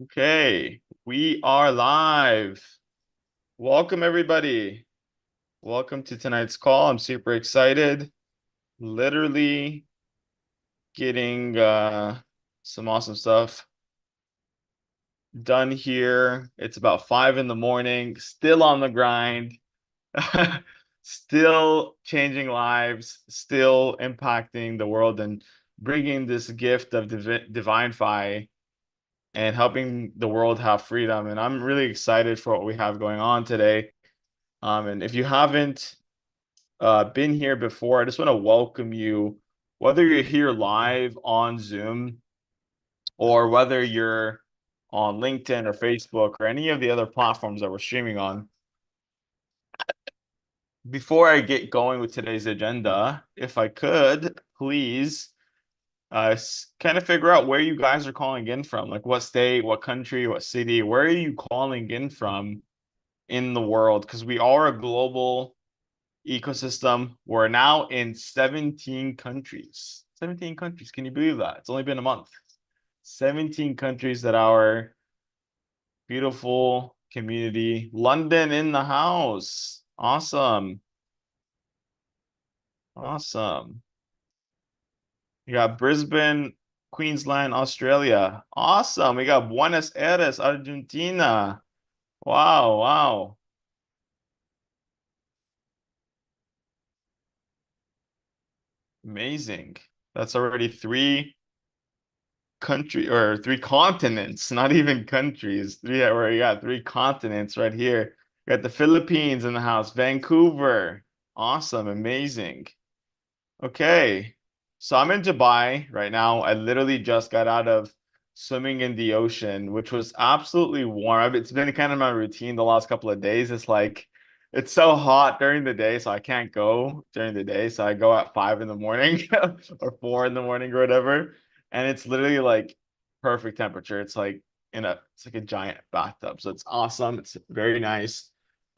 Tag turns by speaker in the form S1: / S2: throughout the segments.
S1: Okay, we are live. Welcome, everybody. Welcome to tonight's call. I'm super excited. Literally getting some awesome stuff done here. It's about 5 in the morning, still on the grind, still changing lives, still impacting the world and bringing this gift of Divinfi and helping the world have freedom. And I'm really excited for what we have going on today. And if you haven't been here before, I just want to welcome you, whether you're here live on Zoom or whether you're on LinkedIn or Facebook or any of the other platforms that we're streaming on. Before I get going with today's agenda, if I could, please kind of figure out where you guys are calling in from, like what state, what country, what city, where are you calling in from in the world? Because we are a global ecosystem. We're now in 17 countries. 17 countries. Can you believe that? It's only been a month. 17 countries that our beautiful community. London in the house. Awesome. Awesome. You got Brisbane, Queensland, Australia. Awesome. We got Buenos Aires, Argentina. Wow, wow. Amazing. That's already three continents, not even countries. Three continents right here. We got the Philippines in the house, Vancouver. Awesome, amazing. Okay. So I'm in Dubai right now. I literally just got out of swimming in the ocean, which was absolutely warm. It's been kind of my routine the last couple of days. It's so hot during the day, so I can't go during the day. So I go at 5 in the morning or 4 in the morning or whatever. And it's literally like perfect temperature. It's like a giant bathtub. So it's awesome. It's very nice.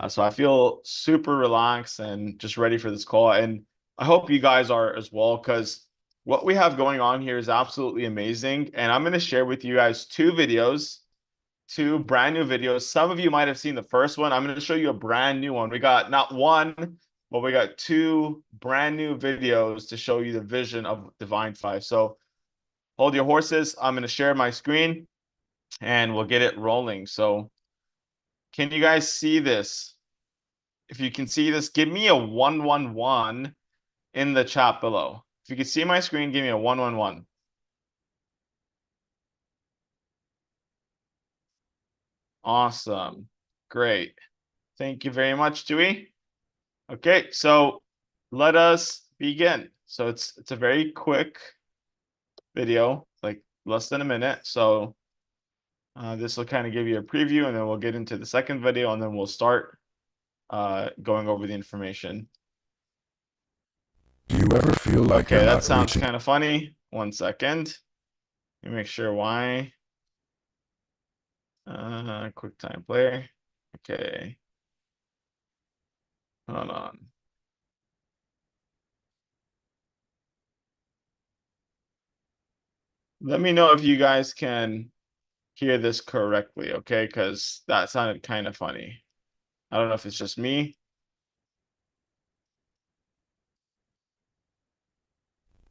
S1: So I feel super relaxed and just ready for this call. And I hope you guys are as well, because what we have going on here is absolutely amazing. And I'm going to share with you guys two brand new videos. Some of you might have seen the first one. I'm going to show you a brand new one. We got not one, but we got two brand new videos to show you the vision of Divinfi. So hold your horses. I'm going to share my screen and we'll get it rolling. So can you guys see this? If you can see this, give me a 111 in the chat below. If you can see my screen, give me a 111. Awesome. Great. Thank you very much, Dewey. Okay, so let us begin. So it's a very quick video, like less than a minute. So this will kind of give you a preview, and then we'll get into the second video, and then we'll start going over the information.
S2: Do you ever feel like
S1: Okay,
S2: you're
S1: that
S2: not
S1: sounds
S2: reaching?
S1: kind of funny. 1 second. Let me make sure why. QuickTime Player. Okay. Hold on. Let me know if you guys can hear this correctly, okay? Because that sounded kind of funny. I don't know if it's just me.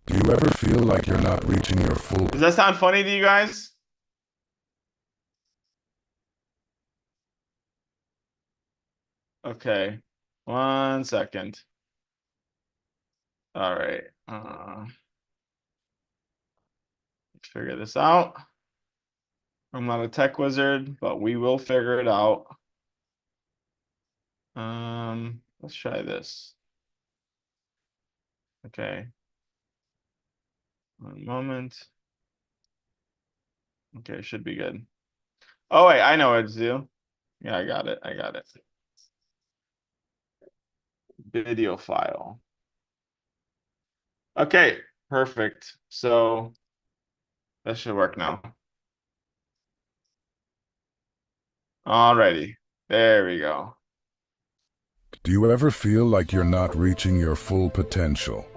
S2: Do you ever feel like you're not reaching your full?
S1: Does that sound funny to you guys? Okay. 1 second. All right. Figure this out. I'm not a tech wizard, but we will figure it out. Let's try this. Okay. 1 moment. Okay, should be good. Oh wait, I know what to do. Yeah, I got it. I got it. Video file. Okay, perfect. So that should work now. Alrighty. There we go.
S2: Do you ever feel like you're not reaching your full potential?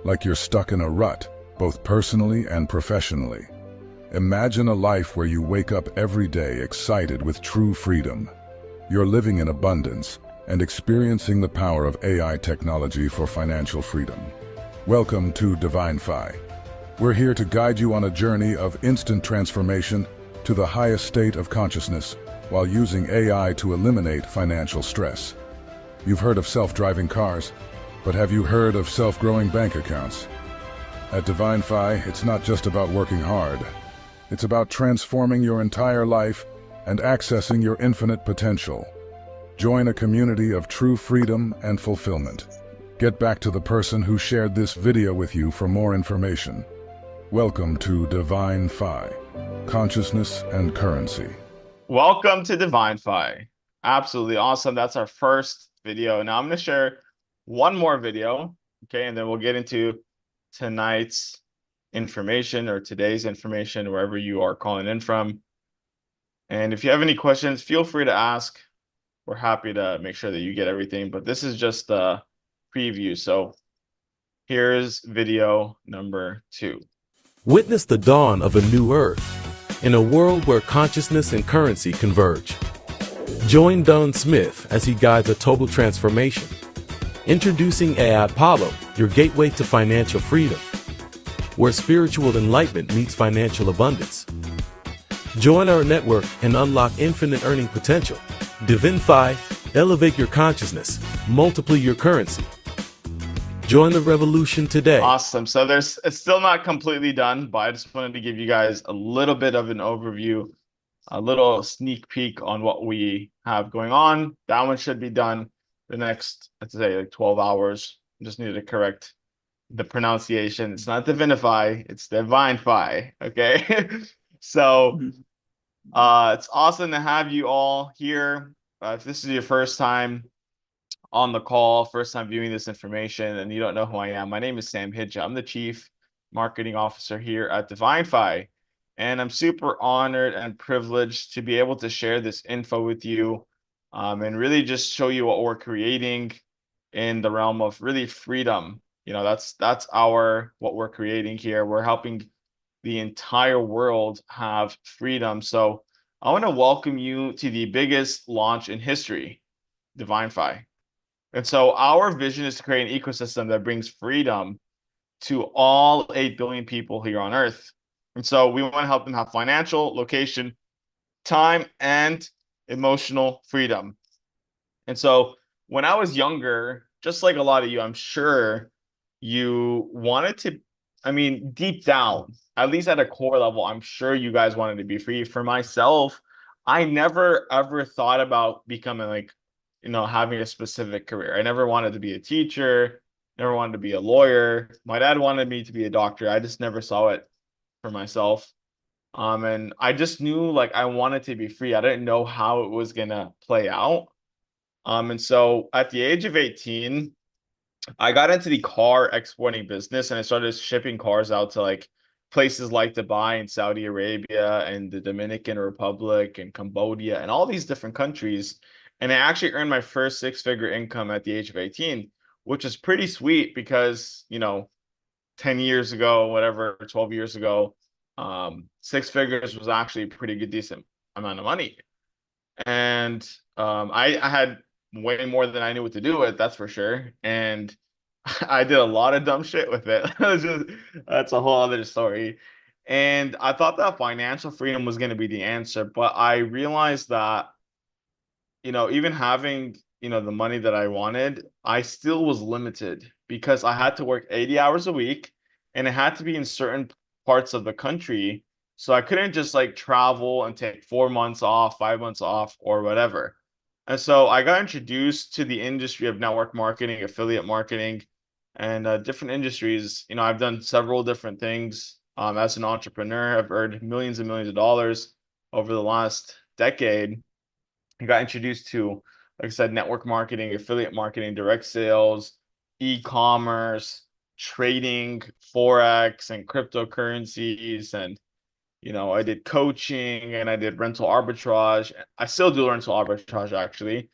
S2: Like you're stuck in a rut, both personally and professionally? Imagine a life where you wake up every day excited with true freedom. You're living in abundance and experiencing the power of AI technology for financial freedom. Welcome to Divinfi. We're here to guide you on a journey of instant transformation to the highest state of consciousness while using AI to eliminate financial stress. You've heard of self-driving cars, but have you heard of self-growing bank accounts? At Divinfi, it's not just about working hard. It's about transforming your entire life and accessing your infinite potential. Join a community of true freedom and fulfillment. Get back to the person who shared this video with you for more information. Welcome to Divinfi, Consciousness and Currency.
S1: Welcome to Divinfi. Absolutely awesome. That's our first video. Now I'm going to share one more video, okay, and then we'll get into tonight's information or today's information, wherever you are calling in from. And if you have any questions, feel free to ask. We're happy to make sure that you get everything, but this is just a preview. So here's video number 2.
S3: Witness the dawn of a new Earth in a world where consciousness and currency converge. Join Don Smith as he guides a total transformation. Introducing AI Apollo, your gateway to financial freedom, where spiritual enlightenment meets financial abundance. Join our network and unlock infinite earning potential. Divinfi, elevate your consciousness, multiply your currency. Join the revolution today.
S1: Awesome. So it's still not completely done, but I just wanted to give you guys a little bit of an overview, a little sneak peek on what we have going on. That one should be done the next, let's say, like 12 hours. Just need to correct the pronunciation. It's not Divinify, it's Divinfi. Okay. So it's awesome to have you all here. If this is your first time on the call, first time viewing this information, and you don't know who I am, my name is Sam Hidja. I'm the Chief Marketing Officer here at Divinfi, and I'm super honored and privileged to be able to share this info with you, and really just show you what we're creating in the realm of really freedom. You know, that's what we're creating here. We're helping the entire world have freedom. So I want to welcome you to the biggest launch in history, Divinfi. And so our vision is to create an ecosystem that brings freedom to all 8 billion people here on Earth. And so we want to help them have financial, location, time, and emotional freedom. And so when I was younger, just like a lot of you, I'm sure you wanted to, I mean, deep down, at least at a core level, I'm sure you guys wanted to be free. For myself, I never ever thought about becoming like, having a specific career. I never wanted to be a teacher, never wanted to be a lawyer. My dad wanted me to be a doctor. I just never saw it for myself. And I just knew like I wanted to be free. I didn't know how it was gonna play out. And so at the age of 18, I got into the car exporting business and I started shipping cars out to like places like Dubai and Saudi Arabia and the Dominican Republic and Cambodia and all these different countries. And I actually earned my first 6-figure income at the age of 18, which is pretty sweet because, 10 years ago, whatever, 12 years ago, 6 figures was actually a pretty good, decent amount of money. And I had way more than I knew what to do with, that's for sure. And I did a lot of dumb shit with it. That's a whole other story. And I thought that financial freedom was going to be the answer, but I realized that, even having, the money that I wanted, I still was limited because I had to work 80 hours a week and it had to be in certain parts of the country. So I couldn't just like travel and take 4 months off, 5 months off, or whatever. And so I got introduced to the industry of network marketing, affiliate marketing, and different industries. I've done several different things as an entrepreneur. I've earned millions and millions of dollars over the last decade. I got introduced to, like I said, network marketing, affiliate marketing, direct sales, e-commerce, trading, forex, and cryptocurrencies, and I did coaching and I did rental arbitrage. I still do rental arbitrage actually.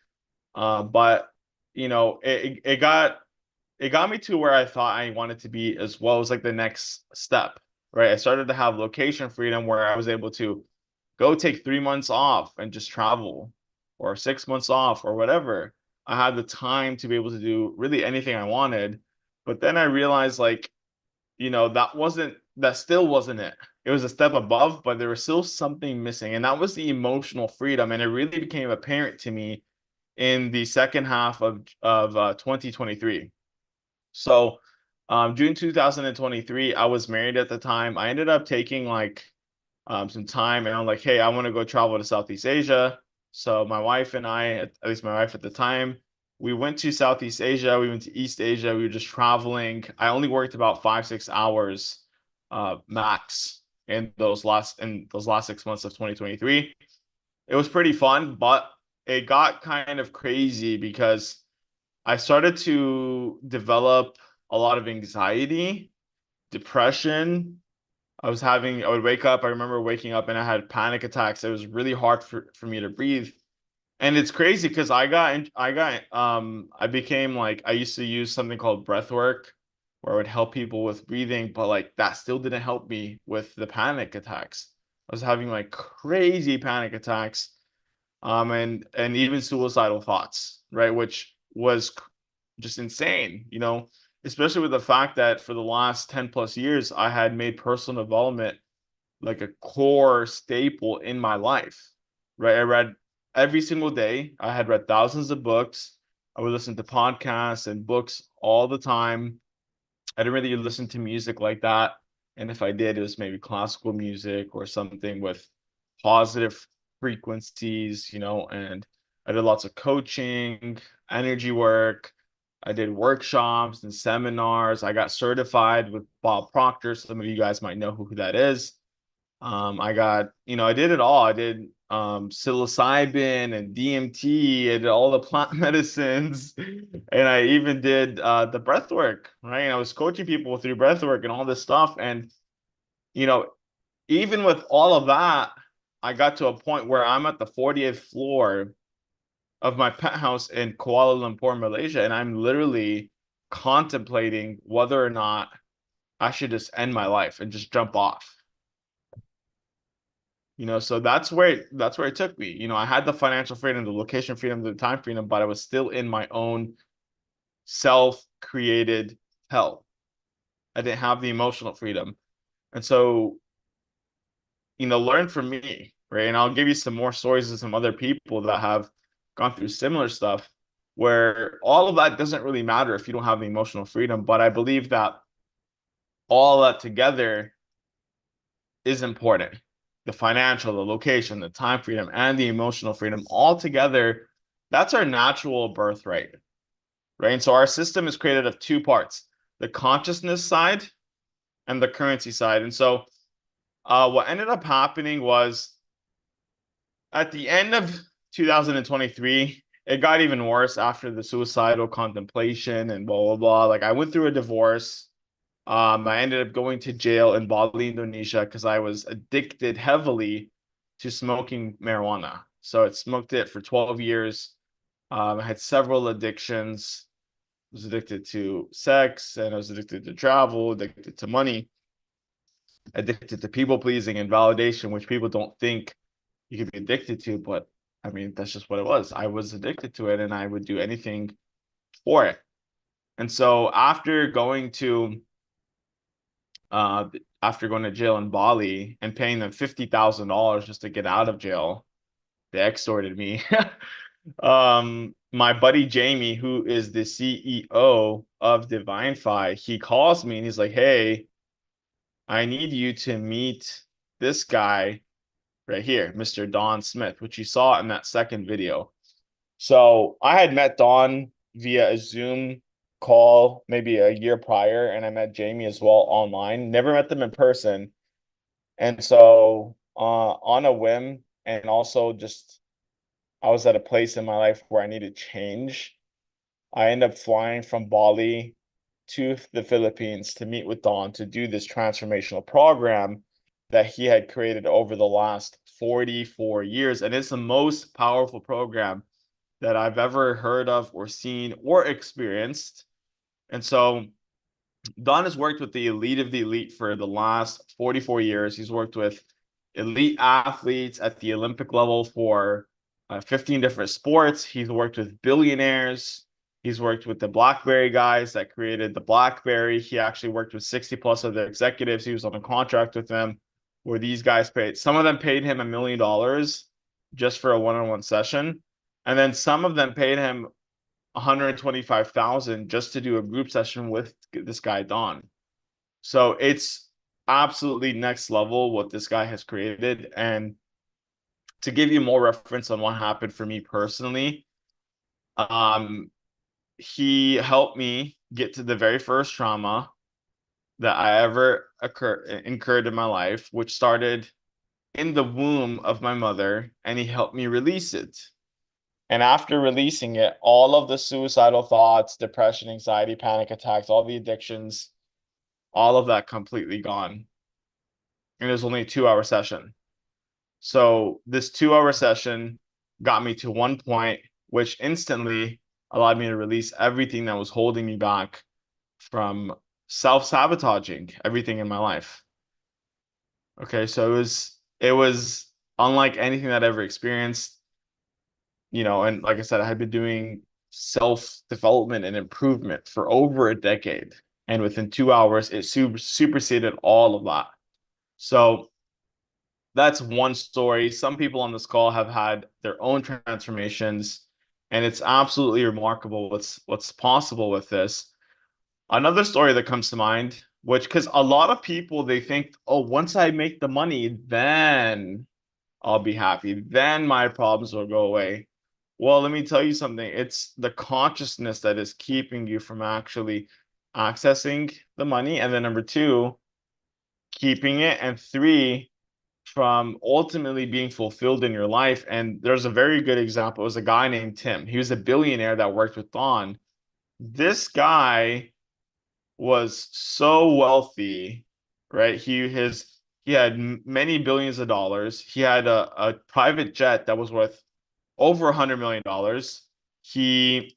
S1: But it got me to where I thought I wanted to be as well as like the next step. right? I started to have location freedom where I was able to go take 3 months off and just travel, or 6 months off, or whatever. I had the time to be able to do really anything I wanted. But then I realized, like, that still wasn't it. It was a step above, but there was still something missing. And that was the emotional freedom. And it really became apparent to me in the second half of 2023. So, June 2023, I was married at the time. I ended up taking like some time, and I'm like, hey, I want to go travel to Southeast Asia. So my wife and I, at least my wife at the time, we went to Southeast Asia. We went to East Asia. We were just traveling. I only worked about 5, 6 hours max in those last 6 months of 2023. It was pretty fun, but it got kind of crazy because I started to develop a lot of anxiety, depression. I would wake up. I remember waking up and I had panic attacks. It was really hard for me to breathe. And it's crazy because I became like, I used to use something called breath work where I would help people with breathing, but like that still didn't help me with the panic attacks. I was having like crazy panic attacks, and even suicidal thoughts, right? Which was just insane, especially with the fact that for the last 10 plus years, I had made personal development like a core staple in my life, right? I read every single day. I had read thousands of books. I would listen to podcasts and books all the time. I didn't really listen to music like that. And if I did, it was maybe classical music or something with positive frequencies, and I did lots of coaching, energy work. I did workshops and seminars. I got certified with Bob Proctor. Some of you guys might know who that is. I did it all. I did psilocybin and DMT. I did all the plant medicines, and I even did the breath work, right? And I was coaching people through breath work and all this stuff. And you know, even with all of that, I got to a point where I'm at the 40th floor of my penthouse in Kuala Lumpur, Malaysia, and I'm literally contemplating whether or not I should just end my life and just jump off. So that's where it took me. I had the financial freedom, the location freedom, the time freedom, but I was still in my own self-created hell. I didn't have the emotional freedom. And so, learn from me, right? And I'll give you some more stories of some other people that have gone through similar stuff where all of that doesn't really matter if you don't have the emotional freedom. But I believe that all that together is important. The financial, the location, the time freedom, and the emotional freedom all together, that's our natural birthright, right? And so our system is created of two parts, the consciousness side and the currency side. And so what ended up happening was at the end of 2023, it got even worse after the suicidal contemplation and blah, blah, blah. Like I went through a divorce. I ended up going to jail in Bali, Indonesia, because I was addicted heavily to smoking marijuana. So I smoked it for 12 years. I had several addictions. I was addicted to sex, and I was addicted to travel, addicted to money, addicted to people pleasing and validation, which people don't think you could be addicted to, but I mean, that's just what it was. I was addicted to it, and I would do anything for it. And so uh, after going to jail in Bali and paying them $50,000 just to get out of jail. They extorted me. My buddy Jamie, who is the CEO of Divinfi, he calls me and he's like, "Hey, I need you to meet this guy right here, Mr. Don Smith," which you saw in that second video. So I had met Don via a Zoom call maybe a year prior, and I met Jamie as well online. Never met them in person. And so on a whim, and also just I was at a place in my life where I needed change. I ended up flying from Bali to the Philippines to meet with Don to do this transformational program that he had created over the last 44 years. And it's the most powerful program that I've ever heard of or seen or experienced. And so Don has worked with the elite of the elite for the last 44 years. He's worked with elite athletes at the Olympic level for 15 different sports. He's worked with billionaires. He's worked with the BlackBerry guys that created the BlackBerry. He actually worked with 60 plus of the executives. He was on a contract with them where these guys paid. Some of them paid him $1 million just for a one-on-one session. And then some of them paid him 125,000 just to do a group session with this guy Don. So it's absolutely next level what this guy has created. And to give you more reference on what happened for me personally, um, he helped me get to the very first trauma that I ever incurred in my life, which started in the womb of my mother, and he helped me release it. And after releasing it, all of the suicidal thoughts, depression, anxiety, panic attacks, all the addictions, all of that completely gone. And it was only a 2 hour session. So this 2 hour session got me to one point, which instantly allowed me to release everything that was holding me back from self-sabotaging everything in my life. Okay, so it was unlike anything that I ever experienced, and like I said, I had been doing self-development and improvement for over a decade. And within 2 hours, it superseded all of that. So that's one story. Some people on this call have had their own transformations, and it's absolutely remarkable what's possible with this. Another story that comes to mind, which because a lot of people they think, oh, once I make the money, then I'll be happy. Then my problems will go away. Well, let me tell you something. It's the consciousness that is keeping you from actually accessing the money. And then number two, keeping it. And three, from ultimately being fulfilled in your life. And there's a very good example. It was a guy named Tim. He was a billionaire that worked with Don. This guy was so wealthy, right? He had many billions of dollars. He had a private jet that was worth over $100 million. He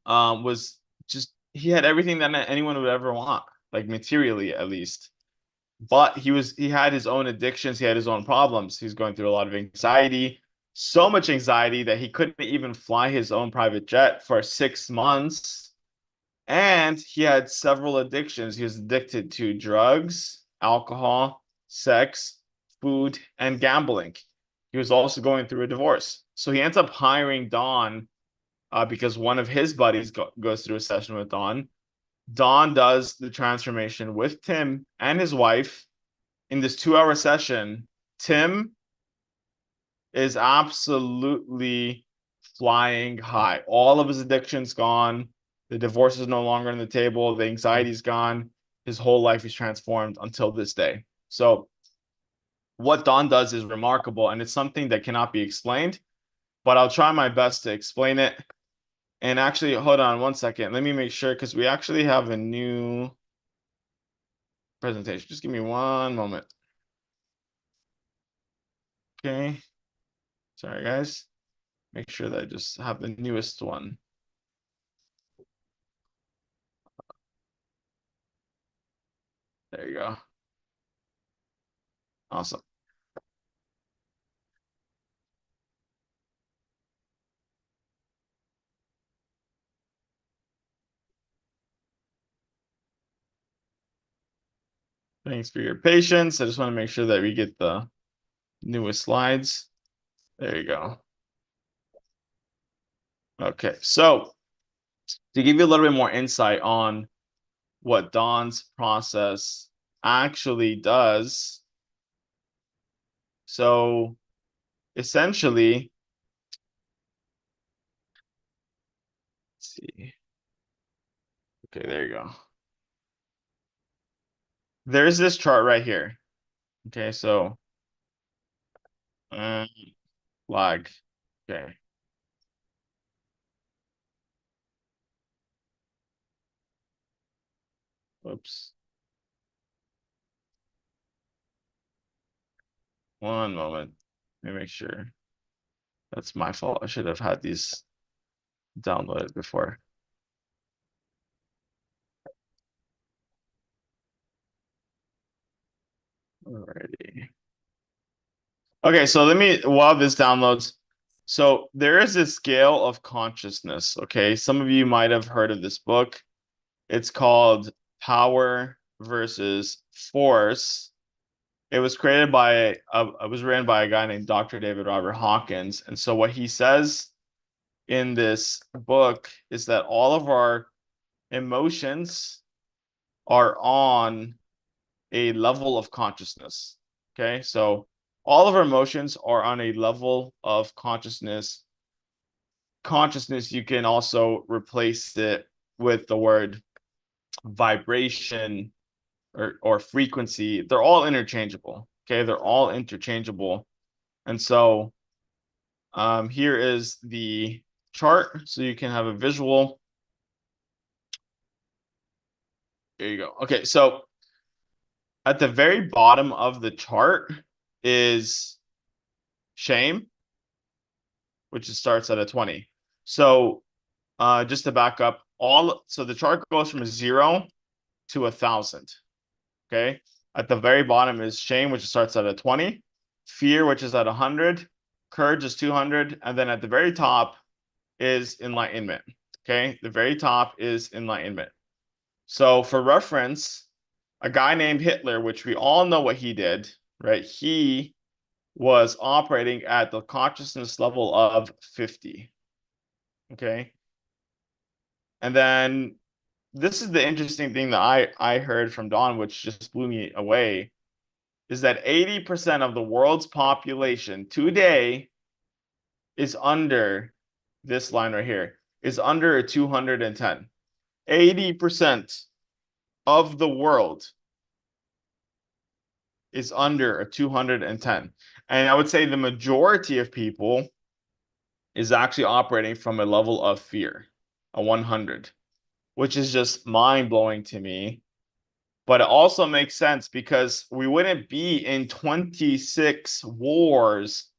S1: was just he had everything that anyone would ever want, like materially at least. But he had his own addictions, he had his own problems. He's going through a lot of anxiety, so much anxiety that he couldn't even fly his own private jet for 6 months. And he had several addictions. He was addicted to drugs, alcohol, sex, food, and gambling. He was also going through a divorce. So he ends up hiring Don because one of his buddies goes through a session with Don. Don does the transformation with Tim and his wife in this 2 hour session. Tim is absolutely flying high. All of his addictions gone. The divorce is no longer on the table. The anxiety's gone. His whole life is transformed until this day. So what Don does is remarkable, and it's something that cannot be explained, but I'll try my best to explain it. And actually, hold on one second. Let me make sure because we actually have a new presentation. Just give me one moment. Okay. Sorry, guys. Make sure that I just have the newest one. There you go. Awesome. Thanks for your patience. I just want to make sure that we get the newest slides. There you go. Okay, so to give you a little bit more insight on what Don's process actually does. So essentially, let's see. Okay, there you go. There's this chart right here. Okay, so um, flag. Okay. Oops. One moment. Let me make sure. That's my fault. I should have had these downloaded before. Alrighty. Okay, so while this downloads, so there is a scale of consciousness. Okay, some of you might have heard of this book. It's called Power versus Force. It was created by it was written by a guy named Dr. David Robert Hawkins. And so what he says in this book is that all of our emotions are on a level of consciousness. Okay, so all of our emotions are on a level of consciousness. Consciousness, you can also replace it with the word vibration or frequency. They're all interchangeable. Okay, they're all interchangeable. And so here is the chart so you can have a visual. There you go. Okay, so at the very bottom of the chart is shame, which starts at a 20. So just to back up, so the chart goes from a 0 to 1,000. Okay. At the very bottom is shame, which starts at a 20, fear, which is at 100, courage is 200, and then at the very top is enlightenment. Okay. The very top is enlightenment. So for reference, a guy named Hitler, which we all know what he did, right? He was operating at the consciousness level of 50. Okay. And then this is the interesting thing that I heard from Don, which just blew me away, is that 80% of the world's population today is under this line right here, is under a 210. 80% of the world is under a 210. And I would say the majority of people is actually operating from a level of fear, a 100, which is just mind-blowing to me. But it also makes sense because we wouldn't be in 26 wars.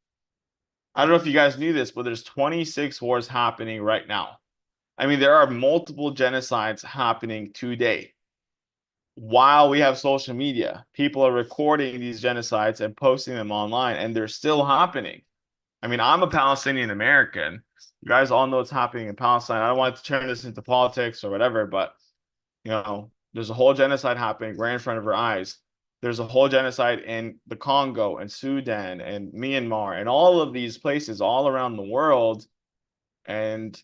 S1: I don't know if you guys knew this, but there's 26 wars happening right now. I mean, there are multiple genocides happening today. While we have social media, people are recording these genocides and posting them online, and they're still happening. I mean, I'm a Palestinian American. You guys all know what's happening in Palestine. I don't want to turn this into politics or whatever, but there's a whole genocide happening right in front of our eyes. There's a whole genocide in the Congo and Sudan and Myanmar and all of these places all around the world. And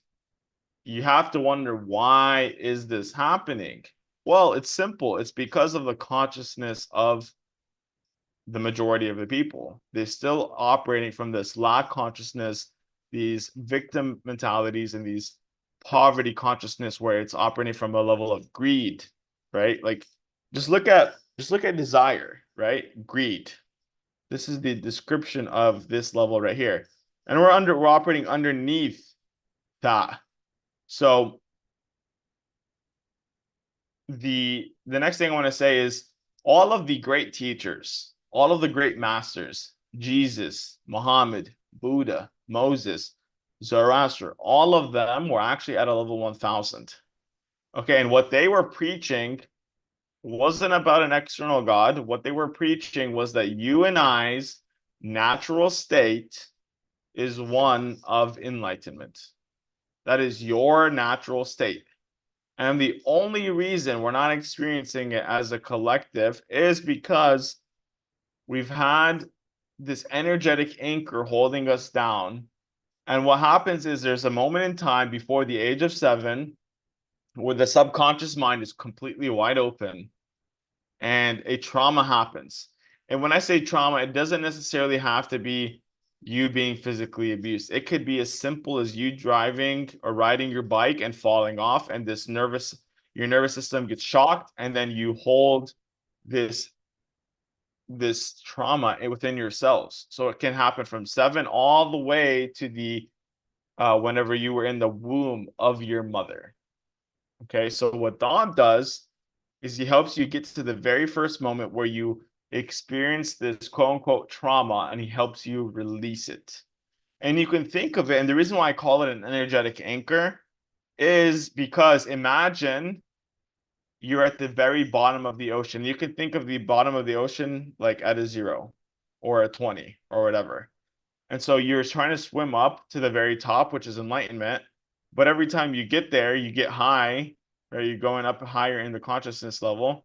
S1: you have to wonder, why is this happening? Well, it's simple. It's because of the consciousness of the majority of the people. They're still operating from this lack consciousness, these victim mentalities, and these poverty consciousness where it's operating from a level of greed, right? Like just look at desire, right? Greed. This is the description of this level right here. And we're operating underneath that. So the next thing I want to say is all of the great teachers, all of the great masters, Jesus, Muhammad, Buddha, Moses, Zoroaster, all of them were actually at a level 1,000. Okay, and what they were preaching wasn't about an external God. What they were preaching was that you and I's natural state is one of enlightenment. That is your natural state. And the only reason we're not experiencing it as a collective is because we've had this energetic anchor holding us down. And what happens is there's a moment in time before the age of 7 where the subconscious mind is completely wide open and a trauma happens. And when I say trauma, it doesn't necessarily have to be you being physically abused. It could be as simple as you driving or riding your bike and falling off, and your nervous system gets shocked, and then you hold this trauma within your cells. So it can happen from 7 all the way to the whenever you were in the womb of your mother. Okay, so what Don does is he helps you get to the very first moment where you experience this quote unquote trauma, and he helps you release it. And you can think of it, and the reason why I call it an energetic anchor is because imagine you're at the very bottom of the ocean. You can think of the bottom of the ocean like at a 0 or a 20 or whatever. And so you're trying to swim up to the very top, which is enlightenment. But every time you get there, you get high, or you're going up higher in the consciousness level,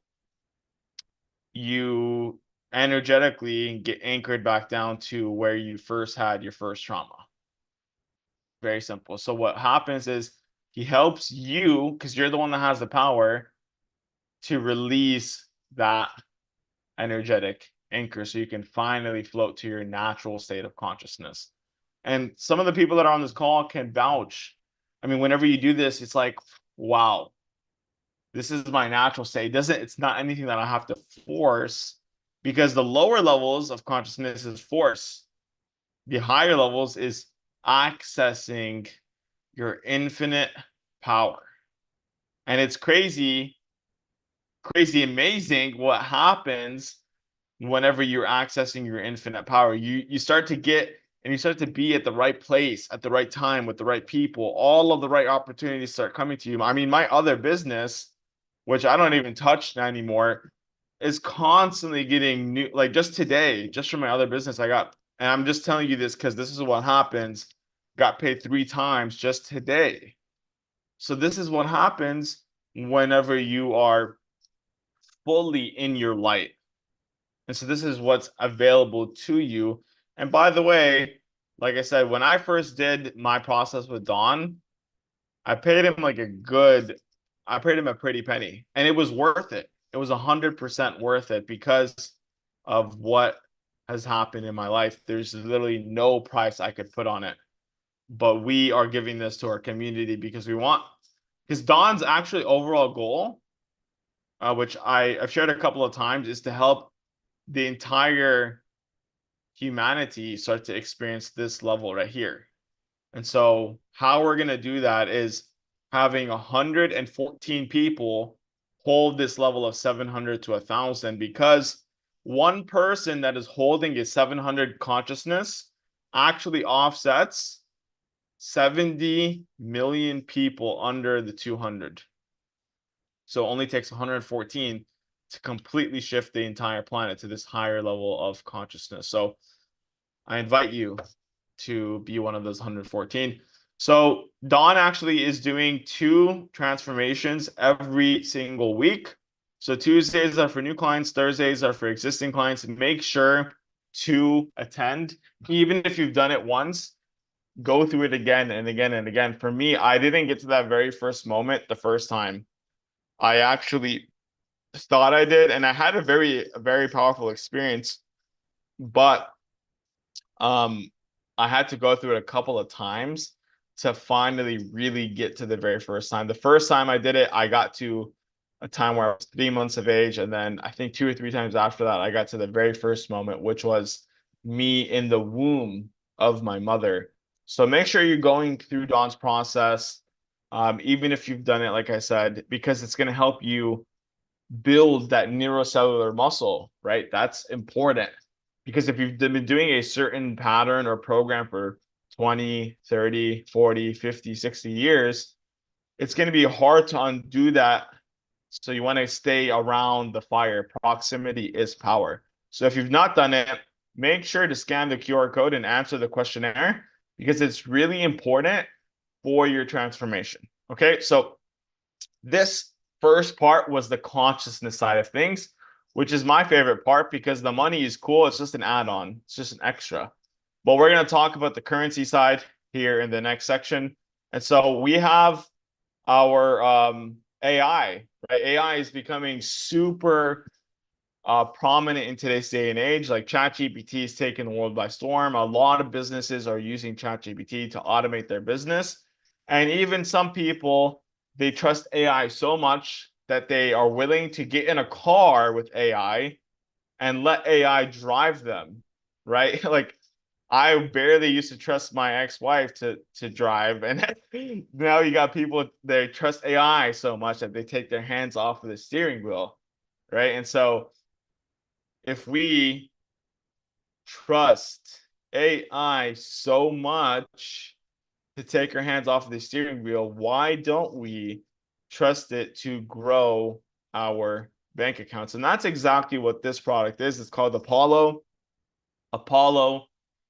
S1: you energetically get anchored back down to where you first had your first trauma. Very simple. So what happens is he helps you, because you're the one that has the power, to release that energetic anchor so you can finally float to your natural state of consciousness. And some of the people that are on this call can vouch. I mean, whenever you do this, it's like, wow, this is my natural state. It's not anything that I have to force, because the lower levels of consciousness is force. The higher levels is accessing your infinite power. And it's crazy, crazy amazing what happens whenever you're accessing your infinite power. You start to get, and you start to be at the right place at the right time with the right people. All of the right opportunities start coming to you. I mean, my other business, which I don't even touch anymore, is constantly getting new. Like just today, just from my other business, I got, and I'm just telling you this because this is what happens. Got paid 3 times just today. So this is what happens whenever you are fully in your light. And so this is what's available to you. And by the way, like I said, when I first did my process with Don, I paid him I paid him a pretty penny, and it was worth it. It was 100% worth it because of what has happened in my life. There's literally no price I could put on it. But we are giving this to our community because because Don's actually overall goal, which I've shared a couple of times, is to help the entire humanity start to experience this level right here. And so how we're going to do that is having 114 people hold this level of 700 to 1,000, because one person that is holding a 700 consciousness actually offsets 70 million people under the 200. So it only takes 114 to completely shift the entire planet to this higher level of consciousness. So I invite you to be one of those 114. So Don actually is doing 2 transformations every single week. So Tuesdays are for new clients, Thursdays are for existing clients. Make sure to attend. Even if you've done it once, go through it again and again and again. For me, I didn't get to that very first moment the first time. I actually thought I did, and I had a very powerful experience, but I had to go through it a couple of times to finally really get to the very first time. The first time I did it, I got to a time where I was 3 months of age, and then I think 2 or 3 times after that, I got to the very first moment, which was me in the womb of my mother. So make sure you're going through Dawn's process, even if you've done it, like I said, because it's going to help you build that neurocellular muscle, right? That's important, because if you've been doing a certain pattern or program for 20, 30, 40, 50, 60 years, it's going to be hard to undo that. So you want to stay around the fire. Proximity is power. So if you've not done it, make sure to scan the QR code and answer the questionnaire, because it's really important for your transformation. Okay, so this first part was the consciousness side of things, which is my favorite part because the money is cool. It's just an add-on. It's just an extra. But we're going to talk about the currency side here in the next section. And so we have our AI, right? AI is becoming super prominent in today's day and age. Like ChatGPT is taking the world by storm. A lot of businesses are using ChatGPT to automate their business. And even some people, they trust AI so much that they are willing to get in a car with AI and let AI drive them, right? Like I barely used to trust my ex-wife to drive, and now you got people, they trust AI so much that they take their hands off of the steering wheel, right? And so if we trust AI so much to take our hands off of the steering wheel, why don't we trust it to grow our bank accounts. And that's exactly what this product is. It's called Apollo. Apollo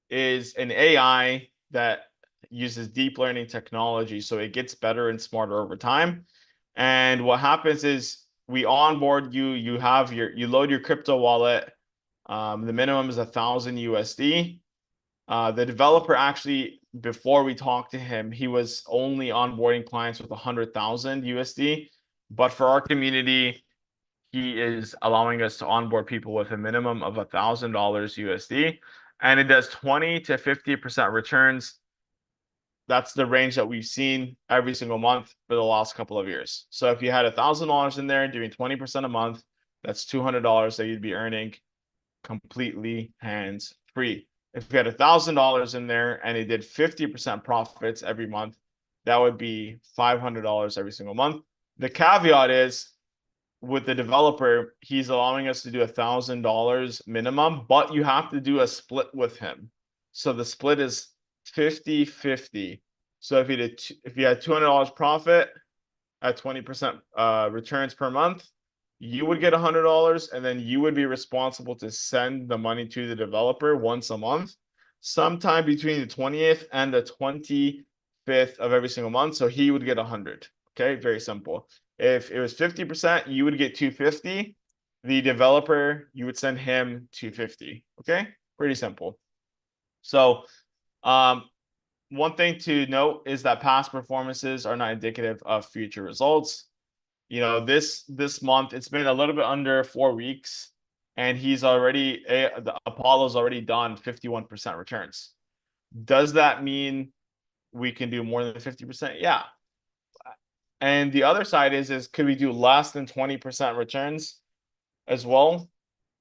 S1: is an AI that uses deep learning technology, so it gets better and smarter over time. And what happens is we onboard you, you load your crypto wallet. The minimum is 1,000 USD. The developer actually, before we talked to him, he was only onboarding clients with 100,000 USD. But for our community, he is allowing us to onboard people with a minimum of $1,000 USD, and it does 20 to 50% returns. That's the range that we've seen every single month for the last couple of years. So if you had $1,000 in there doing 20% a month, that's $200 that you'd be earning completely hands free. If you had $1,000 in there and it did 50% profits every month, that would be $500 every single month. The caveat is, with the developer, he's allowing us to do $1,000 minimum, but you have to do a split with him. So the split is 50-50. So if you had $200 profit at 20% returns per month, you would get $100, and then you would be responsible to send the money to the developer once a month, sometime between the 20th and the 25th of every single month. So he would get 100. Okay, very simple. If it was 50%, you would get 250. The developer, you would send him 250. Okay, pretty simple. So one thing to note is that past performances are not indicative of future results. You know, this month, it's been a little bit under 4 weeks, and the Apollo's already done 51% returns. Does that mean we can do more than 50%? Yeah. And the other side is could we do less than 20% returns as well?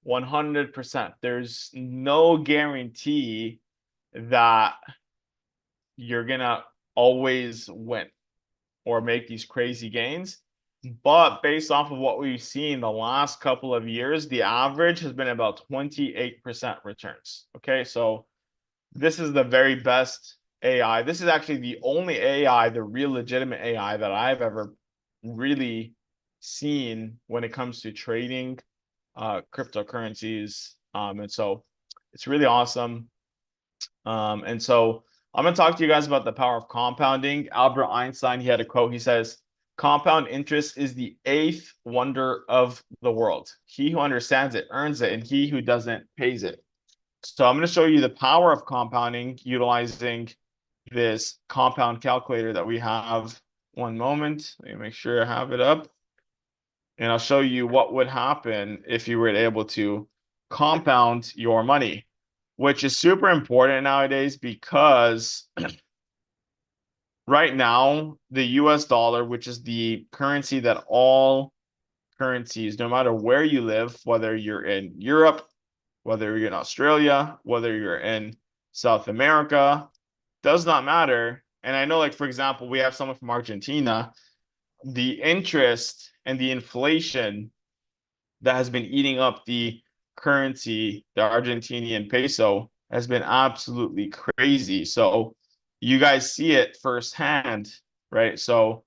S1: 100%. There's no guarantee that you're gonna always win or make these crazy gains. But based off of what we've seen the last couple of years, the average has been about 28% returns. Okay, so this is the very best AI. This is actually the only AI, the real legitimate AI that I've ever really seen when it comes to trading cryptocurrencies. And so it's really awesome. And so I'm going to talk to you guys about the power of compounding. Albert Einstein, he had a quote. He says, "Compound interest is the eighth wonder of the world. He who understands it earns it, and he who doesn't pays it." So I'm going to show you the power of compounding utilizing this compound calculator that we have. One moment. Let me make sure I have it up. And I'll show you what would happen if you were able to compound your money, which is super important nowadays because right now, the US dollar, which is the currency that all currencies, no matter where you live, whether you're in Europe, whether you're in Australia, whether you're in South America, does not matter. And I know, like, for example, we have someone from Argentina, the interest and the inflation that has been eating up the currency, the Argentinian peso, has been absolutely crazy. So you guys see it firsthand, right? So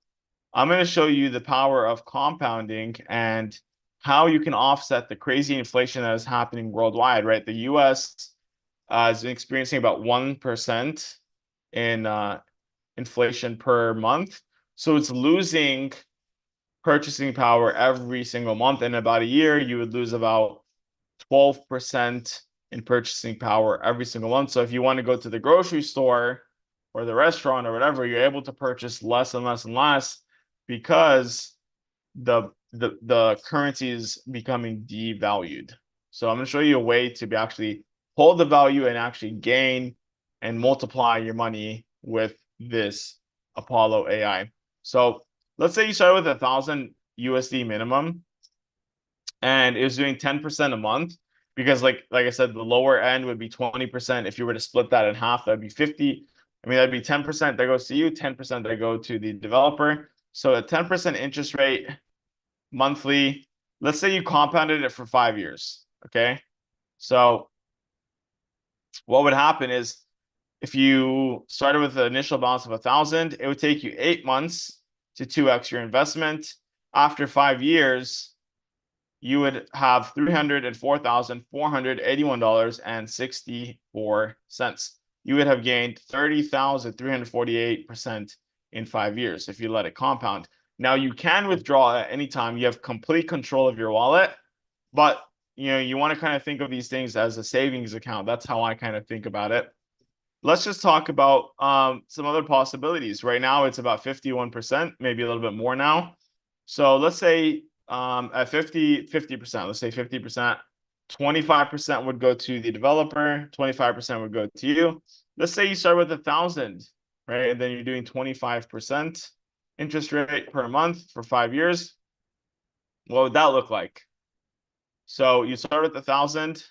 S1: I'm going to show you the power of compounding and how you can offset the crazy inflation that is happening worldwide, right? The US is experiencing about 1% in inflation per month. So it's losing purchasing power every single month. In about a year, you would lose about 12% in purchasing power every single month. So if you want to go to the grocery store or the restaurant or whatever, you're able to purchase less and less and less because the currency is becoming devalued. So I'm going to show you a way to actually hold the value and actually gain and multiply your money with this Apollo AI. So let's say you start with 1,000 USD minimum and it was doing 10% a month, because like I said, the lower end would be 20%. If you were to split that in half, that'd be 50. I mean, that'd be 10% that goes to you, 10% that go to the developer. So a 10% interest rate monthly, let's say you compounded it for 5 years. Okay. So what would happen is if you started with an initial balance of 1,000, it would take you 8 months to 2x your investment. After 5 years, you would have $304,481.64. You would have gained 30,348% in 5 years if you let it compound. Now you can withdraw at any time. You have complete control of your wallet, but you want to kind of think of these things as a savings account. That's how I kind of think about it. Let's just talk about some other possibilities. Right now, it's about 51%, maybe a little bit more now. So let's say at 50%, let's say 50%, 25% would go to the developer, 25% would go to you. Let's say you start with 1,000, right? And then you're doing 25% interest rate per month for 5 years. What would that look like? So you start with 1,000.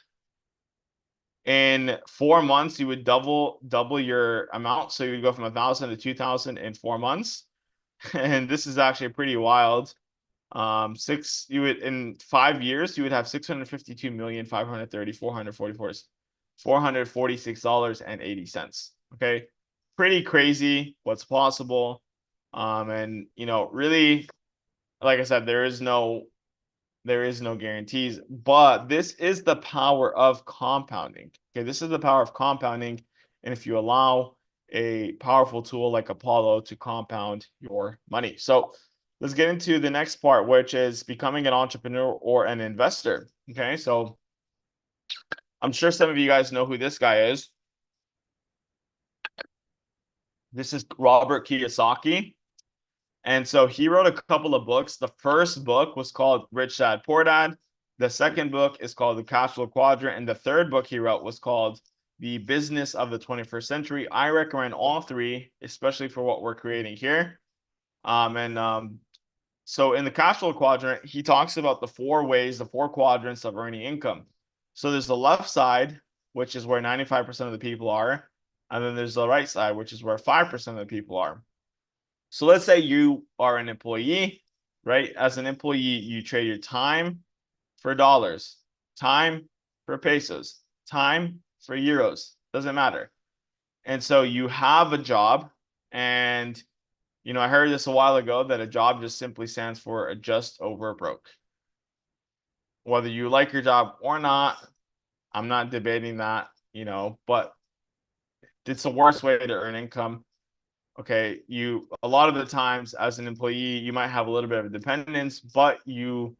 S1: In 4 months, you would double your amount. So you would go from 1,000 to 2,000 in 4 months. And this is actually pretty wild. You would in 5 years, you would have 652,530,446 Okay. Pretty crazy what's possible. And really, like I said, there is no guarantees, but this is the power of compounding. Okay, this is the power of compounding. And if you allow a powerful tool like Apollo to compound your money. So let's get into the next part, which is becoming an entrepreneur or an investor. Okay, so I'm sure some of you guys know who this guy is. This is Robert Kiyosaki. And so he wrote a couple of books. The first book was called Rich Dad Poor Dad. The second book is called The Cash Flow Quadrant. And the third book he wrote was called The Business of the 21st Century. I recommend all three, especially for what we're creating here. So in the cash flow quadrant, he talks about the four quadrants of earning income. So there's the left side, which is where 95% of the people are. And then there's the right side, which is where 5% of the people are. So let's say you are an employee, right? As an employee, you trade your time for dollars, time for pesos, time for euros, doesn't matter. And so you have a job, and I heard this a while ago that a job just simply stands for a just over broke. Whether you like your job or not, I'm not debating that, but it's the worst way to earn income. Okay, a lot of the times as an employee, you might have a little bit of dependence, but you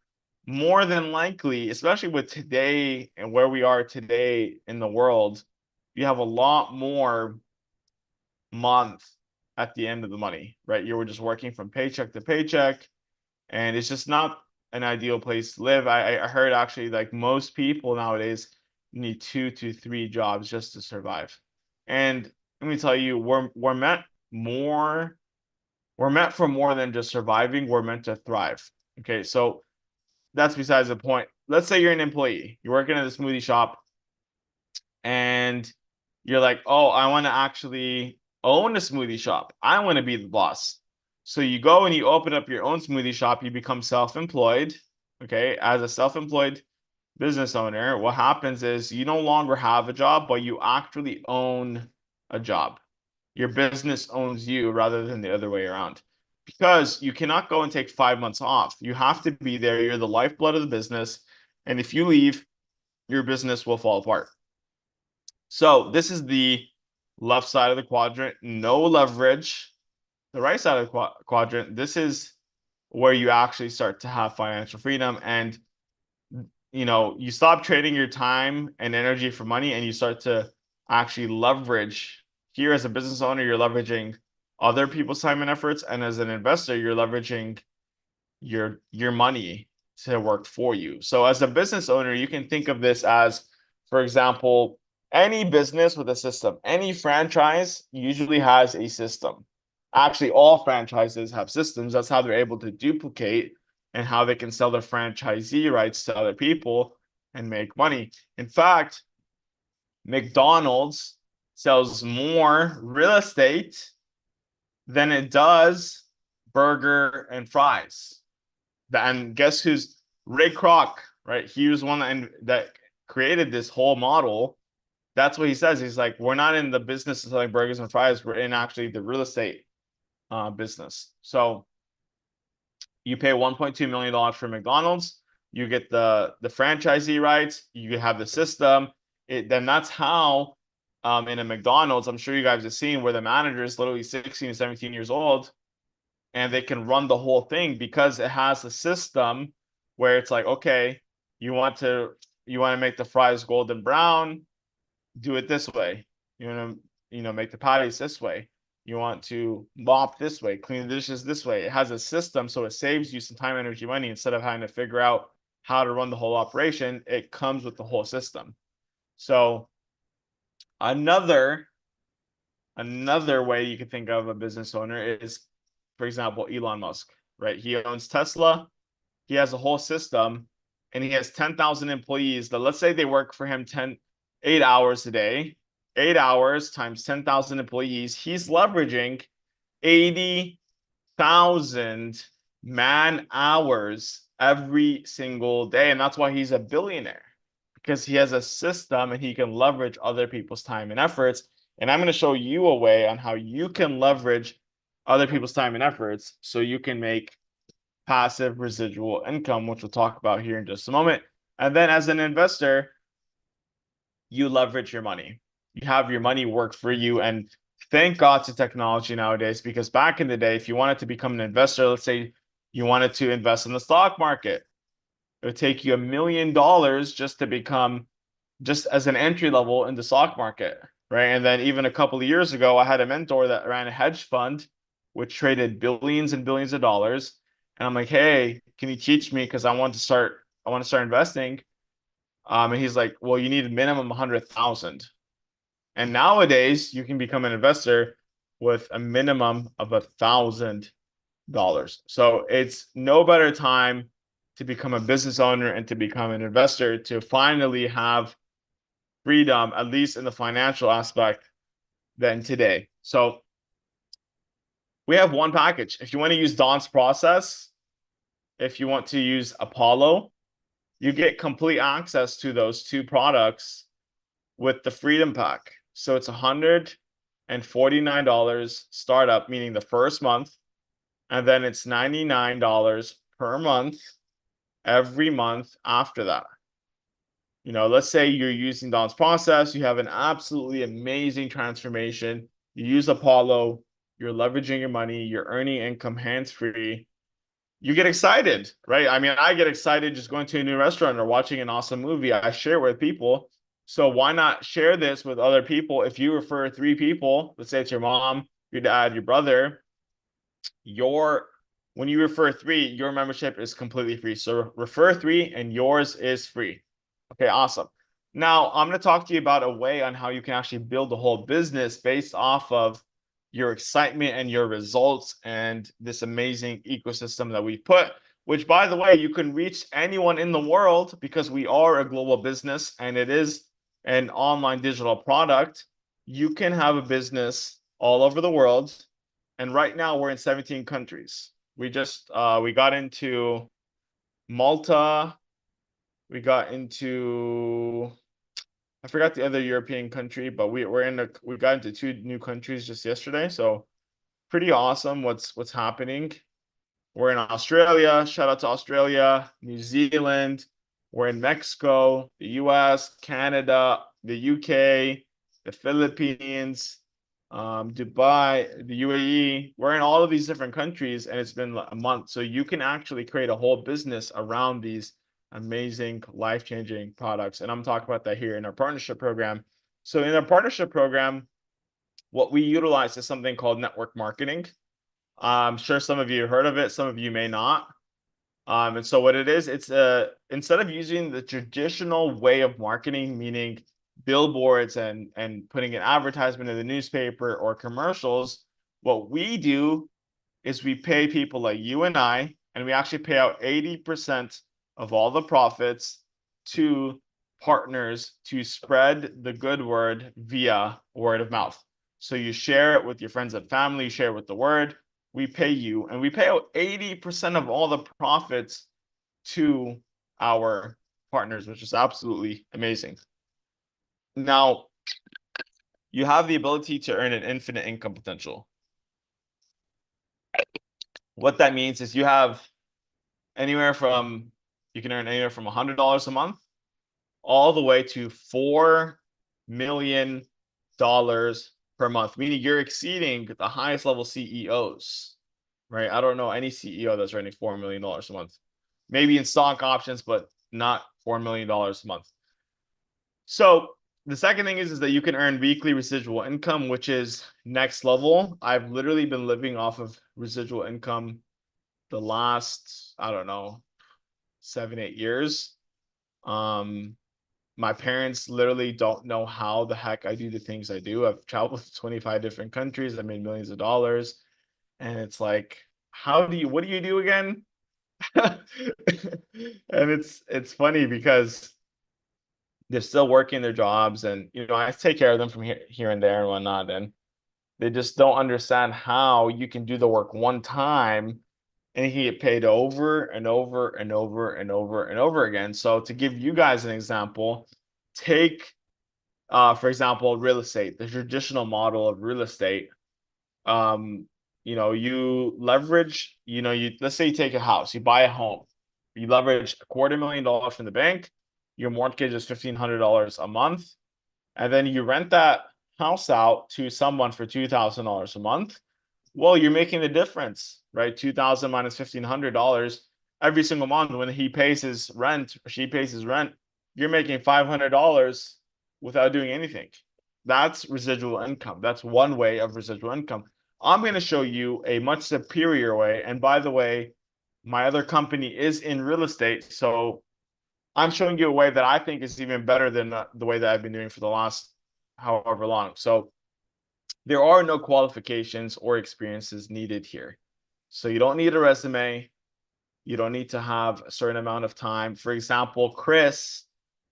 S1: more than likely, especially with today and where we are today in the world, you have a lot more month at the end of the money, right? You were just working from paycheck to paycheck, and it's just not an ideal place to live. I heard actually like most people nowadays need 2 to 3 jobs just to survive. And let me tell you, we're meant for more than just surviving. We're meant to thrive. Okay, so that's besides the point. Let's say you're an employee, you're working at a smoothie shop, and you're like, oh, I want to actually own a smoothie shop. I want to be the boss. So you go and you open up your own smoothie shop, you become self-employed. Okay, as a self-employed business owner, what happens is you no longer have a job, but you actually own a job. Your business owns you rather than the other way around. Because you cannot go and take 5 months off. You have to be there. You're the lifeblood of the business. And if you leave, your business will fall apart. So this is the left side of the quadrant, no leverage. The right side of the quadrant, this is where you actually start to have financial freedom, and you stop trading your time and energy for money, and you start to actually leverage. Here as a business owner, you're leveraging other people's time and efforts, and as an investor, you're leveraging your money to work for you. So as a business owner, you can think of this as, for example, any business with a system. Any franchise usually has a system. Actually, all franchises have systems. That's how they're able to duplicate and how they can sell their franchisee rights to other people and make money. In fact, McDonald's sells more real estate than it does burger and fries. And guess who's Ray Kroc, right? He was one that created this whole model. That's what he says. He's like, we're not in the business of selling burgers and fries. We're in actually the real estate business. So you pay $1.2 million for McDonald's. you get the franchisee rights, you have the system. Then that's how in a McDonald's, I'm sure you guys have seen where the manager is literally 16 17 years old and they can run the whole thing because it has a system where it's like, okay, you want to you want to make the fries golden brown, do it this way. You want to, make the patties this way. You want to mop this way, clean the dishes this way. It has a system, so it saves you some time, energy, money instead of having to figure out how to run the whole operation. It comes with the whole system. So another another way you can think of a business owner is, for example, Elon Musk, right? He owns Tesla. He has a whole system and he has 10,000 employees that, let's say they work for him 8 hours a day, 8 hours times 10,000 employees. He's leveraging 80,000 man hours every single day. And that's why he's a billionaire, because he has a system and he can leverage other people's time and efforts. And I'm going to show you a way on how you can leverage other people's time and efforts so you can make passive residual income, which we'll talk about here in just a moment. And then as an investor, you leverage your money. You have your money work for you. And thank God to technology nowadays, because back in the day, if you wanted to become an investor, let's say you wanted to invest in the stock market, it would take you $1 million just to become just as an entry level in the stock market, right? And then even a couple of years ago, I had a mentor that ran a hedge fund, which traded billions and billions of dollars. And I'm like, hey, can you teach me? Because I want to start investing. And he's like, well, you need a minimum 100,000. And nowadays you can become an investor with a minimum of $1,000. So it's no better time to become a business owner and to become an investor, to finally have freedom, at least in the financial aspect, than today. So we have one package. If you want to use Don's process, if you want to use Apollo, you get complete access to those two products with the Freedom Pack. So it's $149 startup, meaning the first month, and then it's $99 per month every month after that. Let's say you're using Don's process, you have an absolutely amazing transformation. You use Apollo, you're leveraging your money, you're earning income hands-free. You get excited, right? I mean, I get excited just going to a new restaurant or watching an awesome movie. I share it with people. So why not share this with other people? If you refer 3 people, let's say it's your mom, your dad, your brother, when you refer 3, your membership is completely free. So refer 3 and yours is free. Okay, awesome. Now I'm going to talk to you about a way on how you can actually build a whole business based off of your excitement and your results and this amazing ecosystem that we put, which, by the way, you can reach anyone in the world because we are a global business and it is an online digital product. You can have a business all over the world. And right now we're in 17 countries. We got into Malta. We got into, I forgot the other European country, but we got into 2 new countries just yesterday. So pretty awesome what's happening. We're in Australia. Shout out to Australia, New Zealand. We're in Mexico, the US, Canada, the UK, the Philippines, Dubai, the UAE. We're in all of these different countries and it's been a month. So you can actually create a whole business around these amazing, life-changing products. And I'm talking about that here in our partnership program. So in our partnership program, what we utilize is something called network marketing. I'm sure some of you have heard of it, some of you may not. And so what it is, it's instead of using the traditional way of marketing, meaning billboards and putting an advertisement in the newspaper or commercials, what we do is we pay people like you and I, and we actually pay out 80% of all the profits to partners to spread the good word via word of mouth. So you share it with your friends and family, you share it with the word. We pay you, and we pay out 80% of all the profits to our partners, which is absolutely amazing. Now, you have the ability to earn an infinite income potential. What that means is you have anywhere from, You can earn anywhere from $100 a month all the way to $4 million per month, meaning you're exceeding the highest level CEOs, right? I don't know any CEO that's earning $4 million a month. Maybe in stock options, but not $4 million a month. So the second thing is that you can earn weekly residual income, which is next level. I've literally been living off of residual income the last, I don't know, 7, 8 years. My parents literally don't know how the heck I do the things I do. I've traveled to 25 different countries. I made millions of dollars. And it's like, what do you do again? And it's funny because they're still working their jobs, and I take care of them from here and there and whatnot, and they just don't understand how you can do the work one time and you can get paid over and over and over and over and over again. So to give you guys an example, take for example, real estate, the traditional model of real estate. um you leverage, let's say you take a house, you buy a home, you leverage $250,000 from the bank, your mortgage is $1,500 a month, and then you rent that house out to someone for $2,000 a month. Well, you're making the difference, right? 2,000 minus $1,500 every single month. When he pays his rent or she pays his rent, you're making $500 without doing anything. That's residual income. That's one way of residual income. I'm going to show you a much superior way. And by the way, my other company is in real estate. So I'm showing you a way that I think is even better than the way that I've been doing for the last however long. So there are no qualifications or experiences needed here. So you don't need a resume. You don't need to have a certain amount of time. For example, Chris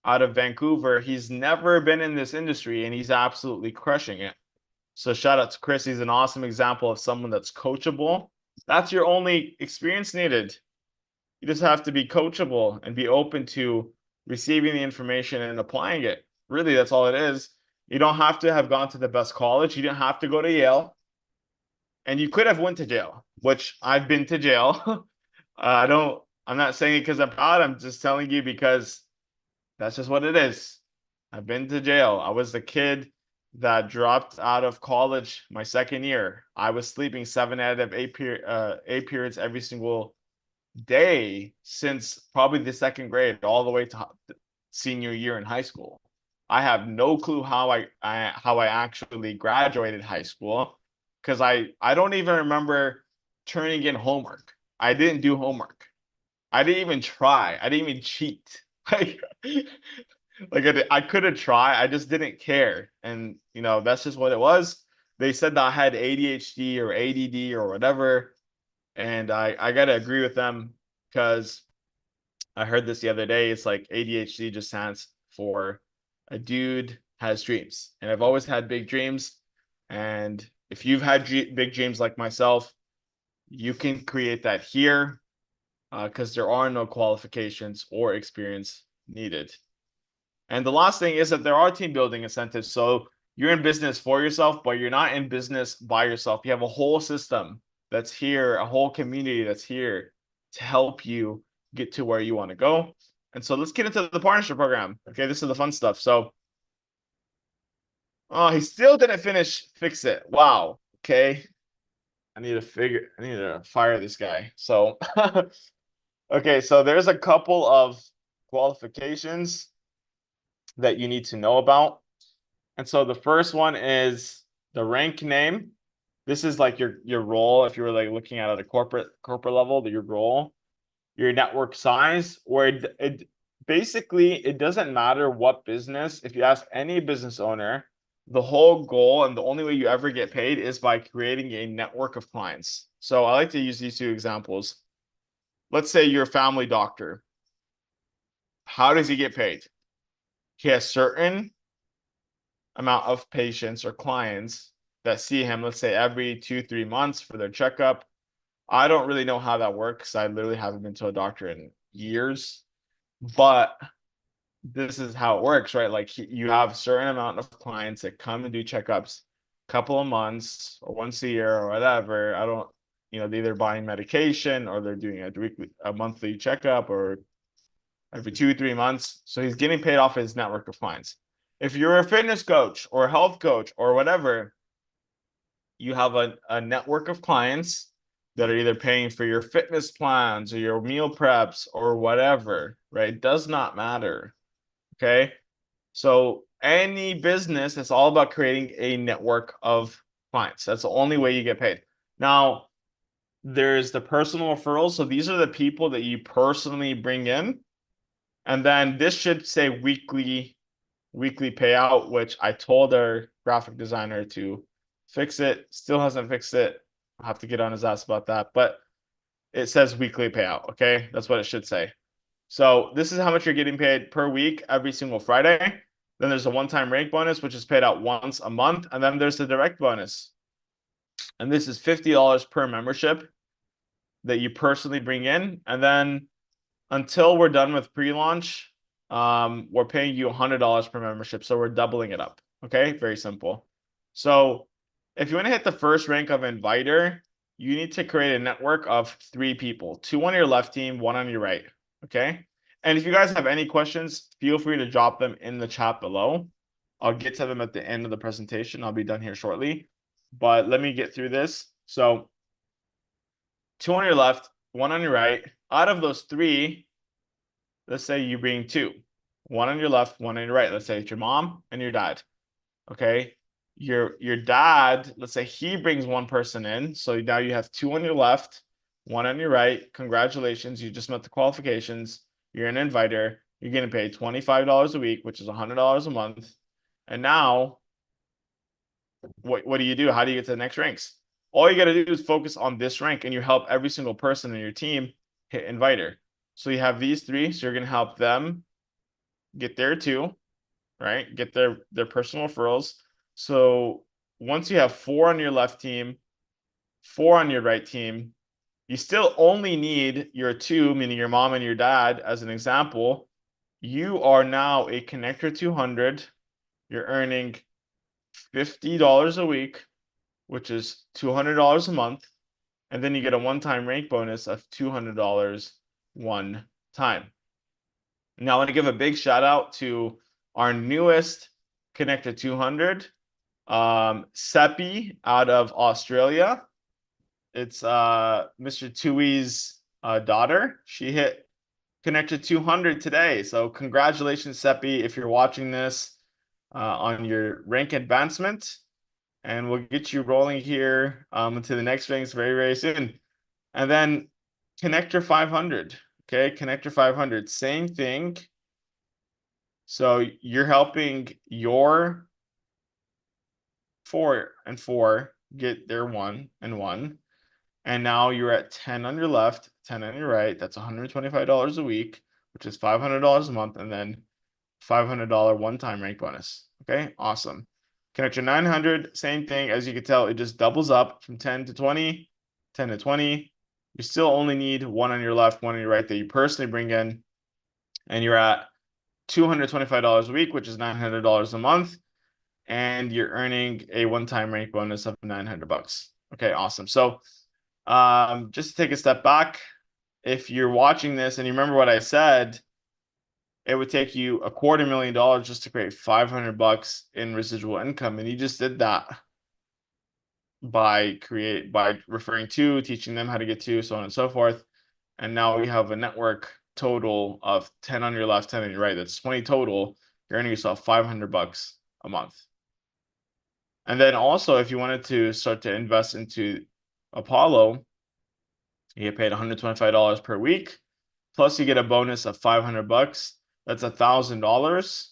S1: out of Vancouver, he's never been in this industry and he's absolutely crushing it. So shout out to Chris. He's an awesome example of someone that's coachable. That's your only experience needed. You just have to be coachable and be open to receiving the information and applying it. Really, that's all it is. You don't have to have gone to the best college. You didn't have to go to Yale. And you could have went to jail, which I've been to jail. I'm not saying it because I'm proud. I'm just telling you because that's just what it is. I've been to jail. I was the kid that dropped out of college my second year. I was sleeping 7 out of 8 periods every single day since probably the second grade all the way to senior year in high school. I have no clue how I actually graduated high school because I don't even remember turning in homework. I didn't do homework. I didn't even try. I didn't even cheat. I could have tried. I just didn't care. And that's just what it was. They said that I had ADHD or ADD or whatever. And I gotta agree with them because I heard this the other day. It's like ADHD just stands for a dude has dreams. And I've always had big dreams. And if you've had big dreams like myself, you can create that here because there are no qualifications or experience needed. And the last thing is that there are team building incentives. So you're in business for yourself, but you're not in business by yourself. You have a whole system that's here, a whole community that's here to help you get to where you want to go. And so let's get into the partnership program. Okay, this is the fun stuff. So, oh, he still didn't fix it. Wow. Okay. I need to fire this guy. So, okay, so there's a couple of qualifications that you need to know about. And so the first one is the rank name. This is like your role if you were like looking at a corporate level, your role, your network size, or it basically it doesn't matter what business. If you ask any business owner, the whole goal and the only way you ever get paid is by creating a network of clients. So I like to use these two examples. Let's say you're a family doctor. How does he get paid? He has certain amount of patients or clients that see him, let's say every 2-3 months for their checkup. I don't really know how that works. I literally haven't been to a doctor in years, but this is how it works, right? Like you have a certain amount of clients that come and do checkups a couple of months or once a year or whatever. I don't, they're either buying medication or they're doing a monthly checkup or every 2, 3 months. So he's getting paid off his network of clients. If you're a fitness coach or a health coach or whatever, you have a network of clients that are either paying for your fitness plans or your meal preps or whatever, right? It does not matter. Okay. So any business, it's all about creating a network of clients. That's the only way you get paid. Now, there's the personal referrals. So these are the people that you personally bring in. And then this should say weekly payout, which I told our graphic designer to fix it. Still hasn't fixed it. I'll have to get on his ass about that. But it says weekly payout. Okay. That's what it should say. So this is how much you're getting paid per week every single Friday. Then there's a one-time rank bonus, which is paid out once a month. And then there's the direct bonus. And this is $50 per membership that you personally bring in. And then until we're done with pre-launch, we're paying you $100 per membership. So we're doubling it up. Okay, very simple. So if you want to hit the first rank of inviter, you need to create a network of 3 people, 2 on your left team, 1 on your right. Okay. And if you guys have any questions, feel free to drop them in the chat below. I'll get to them at the end of the presentation. I'll be done here shortly, but let me get through this. So 2 on your left, 1 on your right. Out of those 3, let's say you bring 2, 1 on your left, 1 on your right. Let's say it's your mom and your dad. Okay. Your dad, let's say he brings 1 person in. So now you have 2 on your left, 1 on your right. Congratulations. You just met the qualifications. You're an inviter. You're getting paid $25 a week, which is $100 a month. And now what do? How do you get to the next ranks? All you got to do is focus on this rank and you help every single person in your team hit inviter. So you have these 3. So you're going to help them get there too, right? Get their personal referrals. So once you have 4 on your left team, 4 on your right team, you still only need your 2, meaning your mom and your dad, as an example. You are now a connector 200. You're earning $50 a week, which is $200 a month. And then you get a one-time rank bonus of $200 one time. Now I want to give a big shout out to our newest connector 200, Seppi out of Australia. It's Mr. Tui's daughter. She hit connector 200 today. So congratulations, Seppi, if you're watching this on your rank advancement. And we'll get you rolling here into the next ranks very, very soon. And then connector 500. Okay, connector 500, same thing. So you're helping your 4 and 4 get their 1 and 1. And now you're at 10 on your left, 10 on your right. That's $125 a week, which is $500 a month, and then $500 one-time rank bonus. Okay, awesome. Connector 900, same thing. As you can tell, it just doubles up from 10 to 20, 10 to 20. You still only need 1 on your left, 1 on your right that you personally bring in. And you're at $225 a week, which is $900 a month. And you're earning a one-time rank bonus of $900. Okay, awesome. So just to take a step back, if you're watching this and you remember what I said, it would take you $250,000 just to create $500 in residual income. And you just did that by referring to, teaching them how to get to, so on and so forth. And now we have a network total of 10 on your left, 10 on your right. That's 20 total. You're earning yourself $500 a month. And then also, if you wanted to start to invest into Apollo, you get paid $125 per week. Plus you get a bonus of $500. That's $1,000.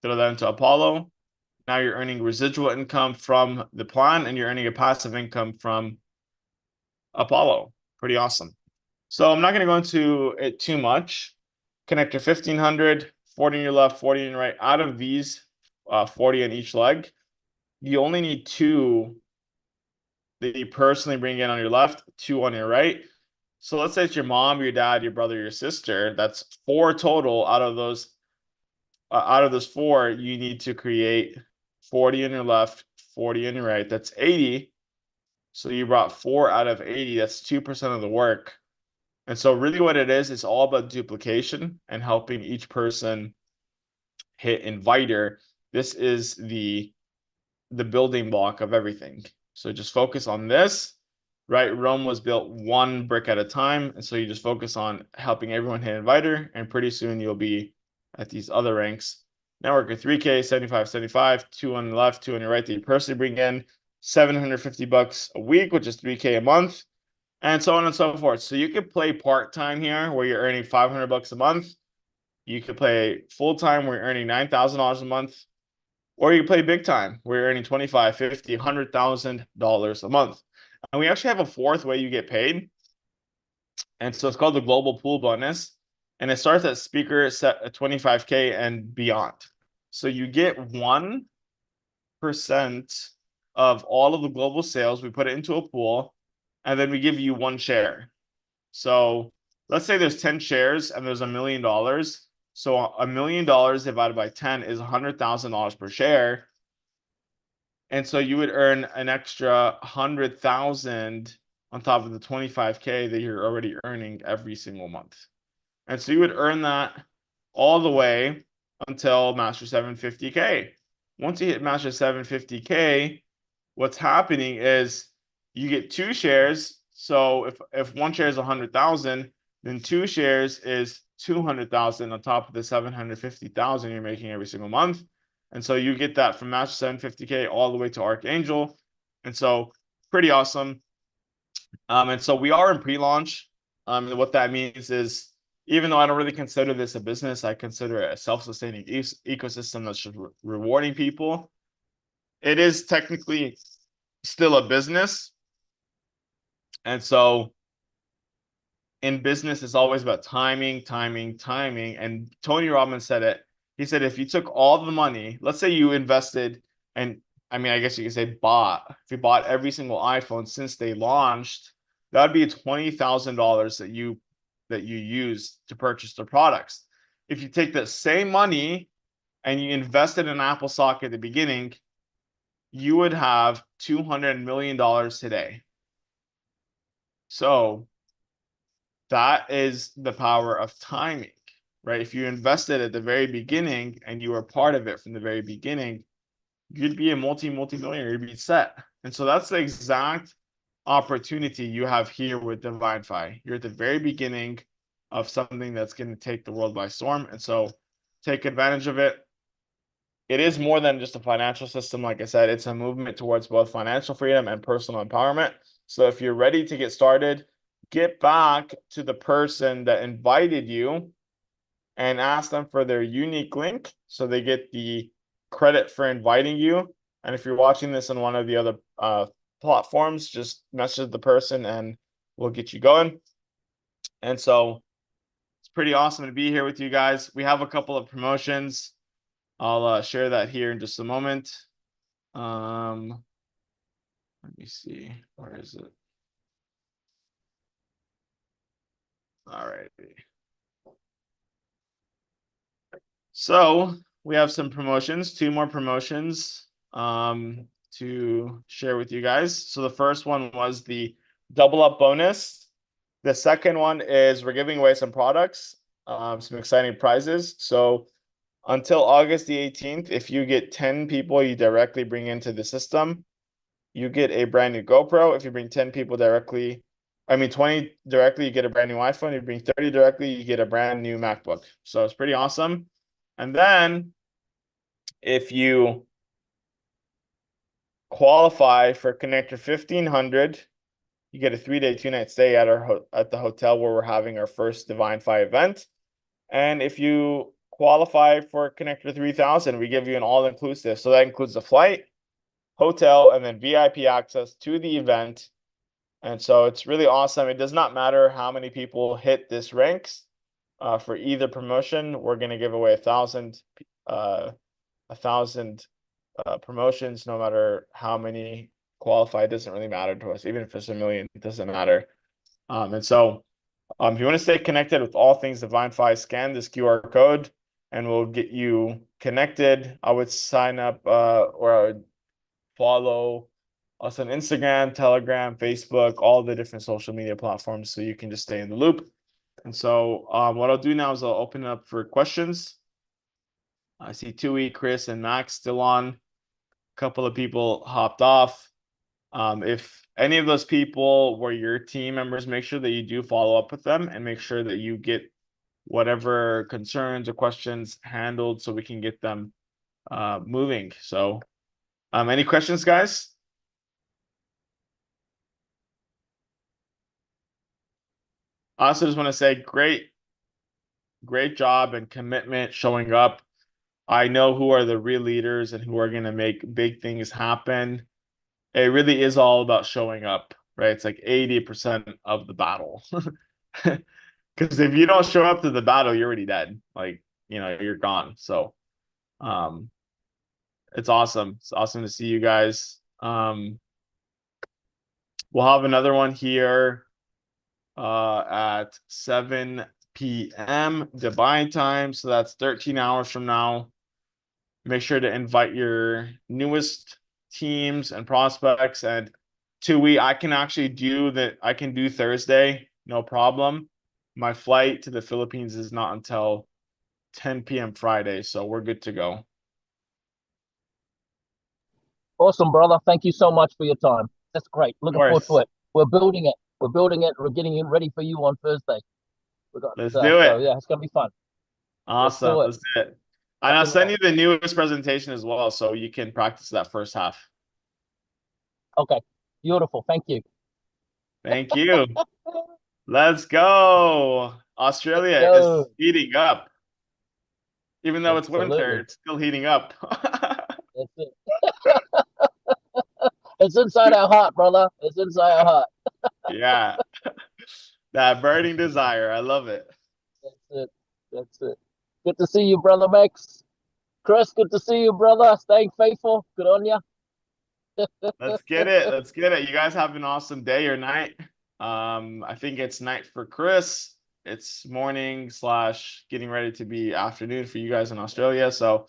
S1: Throw that into Apollo. Now you're earning residual income from the plan and you're earning a passive income from Apollo. Pretty awesome. So I'm not going to go into it too much. Connector 1500, 40 on your left, 40 on your right. Out of these 40 on each leg, you only need 2 that you personally bring in on your left, 2 on your right. So let's say it's your mom, your dad, your brother, your sister. That's 4 total. Out of those 4, you need to create 40 on your left, 40 on your right. That's 80. So you brought 4 out of 80. That's 2% of the work. And so really what it is, it's all about duplication and helping each person hit inviter. This is the building block of everything. So just focus on this, right? Rome was built one brick at a time. And so you just focus on helping everyone hit inviter, and pretty soon you'll be at these other ranks. Network of 3K, 75, 75, two on the left, two on your right that you personally bring in, $750 a week, which is 3K a month, and so on and so forth. So you could play part-time here where you're earning $500 a month. You could play full-time where you're earning $9,000 a month, or you play big time where you're earning 25, 50, $100,000 a month. And we actually have a fourth way you get paid. And so it's called the global pool bonus. And it starts at speaker set at 25K and beyond. So you get 1% of all of the global sales. We put it into a pool, and then we give you 1 share. So let's say there's 10 shares and there's $1 million. So $1 million divided by 10 is $100,000 per share. And so you would earn an extra 100,000 on top of the 25K that you're already earning every single month. And so you would earn that all the way until Master 750K. Once you hit Master 750K, what's happening is you get 2 shares. So if 1 share is 100,000, then 2 shares is 200,000 on top of the 750,000 you're making every single month. And so you get that from Master 750K all the way to Archangel. And so pretty awesome. And so we are in pre-launch. And what that means is, even though I don't really consider this a business, I consider it a self-sustaining ecosystem that's just rewarding people. It is technically still a business. And so in business, it's always about timing, timing, timing. And Tony Robbins said it. He said, if you took all the money, let's say you invested, and I mean, I guess you could say bought, if you bought every single iPhone since they launched, that would be $20,000 that you use to purchase their products. If you take that same money and you invested in Apple stock at the beginning, you would have $200 million today. So that is the power of timing, right? If you invested at the very beginning and you were part of it from the very beginning, you'd be a multi-millionaire, you'd be set. And so that's the exact opportunity you have here with Divinfi. You're at the very beginning of something that's going to take the world by storm. And so take advantage of it. It is more than just a financial system. Like I said, it's a movement towards both financial freedom and personal empowerment. So if you're ready to get started, get back to the person that invited you and ask them for their unique link so they get the credit for inviting you. And if you're watching this on one of the other platforms, just message the person and we'll get you going. And so it's pretty awesome to be here with you guys. We have a couple of promotions. I'll share that here in just a moment. Let me see. Where is it? All right. So we have some promotions, 2 more promotions to share with you guys. So the first one was the double up bonus. The second one is we're giving away some products, some exciting prizes. So until August the 18th, if you get 10 people you directly bring into the system, you get a brand new GoPro. If you bring 10 people directly, 20 directly, you get a brand new iPhone. If you bring 30 directly, you get a brand new MacBook. So it's pretty awesome. And then if you qualify for Connector 1500, you get a 3-day, 2-night stay at the hotel where we're having our first Divinfi event. And if you qualify for Connector 3000, we give you an all-inclusive. So that includes the flight, hotel, and then VIP access to the event. And so it's really awesome. It does not matter how many people hit this ranks. For either promotion, we're going to give away 1,000 promotions, no matter how many qualify. It doesn't really matter to us. Even if it's 1 million, it doesn't matter. And so if you want to stay connected with all things Divinfi, scan this QR code and we'll get you connected. I would sign up or I would follow us on Instagram, Telegram, Facebook, all the different social media platforms so you can just stay in the loop. And so what I'll do now is I'll open it up for questions. I see Tui, Chris, and Max still on. A couple of people hopped off. If any of those people were your team members, make sure that you do follow up with them and make sure that you get whatever concerns or questions handled so we can get them moving. So, any questions, guys? I also just want to say great job and commitment showing up. I know who are the real leaders and who are going to make big things happen. It really is all about showing up, right? It's like 80% of the battle. Because if you don't show up to the battle, you're already dead. Like, you're gone. So, um, it's awesome. It's awesome to see you guys. We'll have another one here at 7 p.m. Dubai time. So that's 13 hours from now. Make sure to invite your newest teams and prospects. And Tui, I can actually do that. I can do Thursday, no problem. My flight to the Philippines is not until 10 p.m. Friday, so we're good to go.
S4: Awesome, brother. Thank you so much for your time. That's great.
S1: Of
S4: Looking forward to
S1: course.
S4: it. We're building it. We're building it. We're getting it ready for you on Thursday. We got
S1: Let's do
S4: so
S1: it.
S4: yeah, it's gonna be fun. Let's
S1: Awesome.
S4: do it.
S1: Let's do it. And
S4: Rock
S1: I'll
S4: and
S1: send
S4: roll.
S1: you the newest presentation as well, so you can practice that first half.
S4: Okay. Beautiful. Thank you.
S1: Thank you. Let's go.
S4: Let's
S1: Australia is
S4: go.
S1: heating up. Even though it's winter,
S4: Absolutely.
S1: it's still heating up.
S4: That's it. It's inside our heart, brother. It's inside our heart.
S1: Yeah, that burning desire. I love it.
S4: That's it. That's it. Good to see you, brother Max. Chris, good to see you, brother. Staying faithful. Good on you.
S1: Let's get it. Let's get it. You guys have an awesome day or night. I think it's night for Chris. It's morning slash getting ready to be afternoon for you guys in Australia. So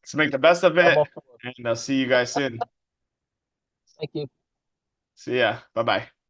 S1: let's make the best of
S4: I'm
S1: it.
S4: off.
S1: And I'll see you guys soon.
S4: Thank you.
S1: See ya. Bye bye.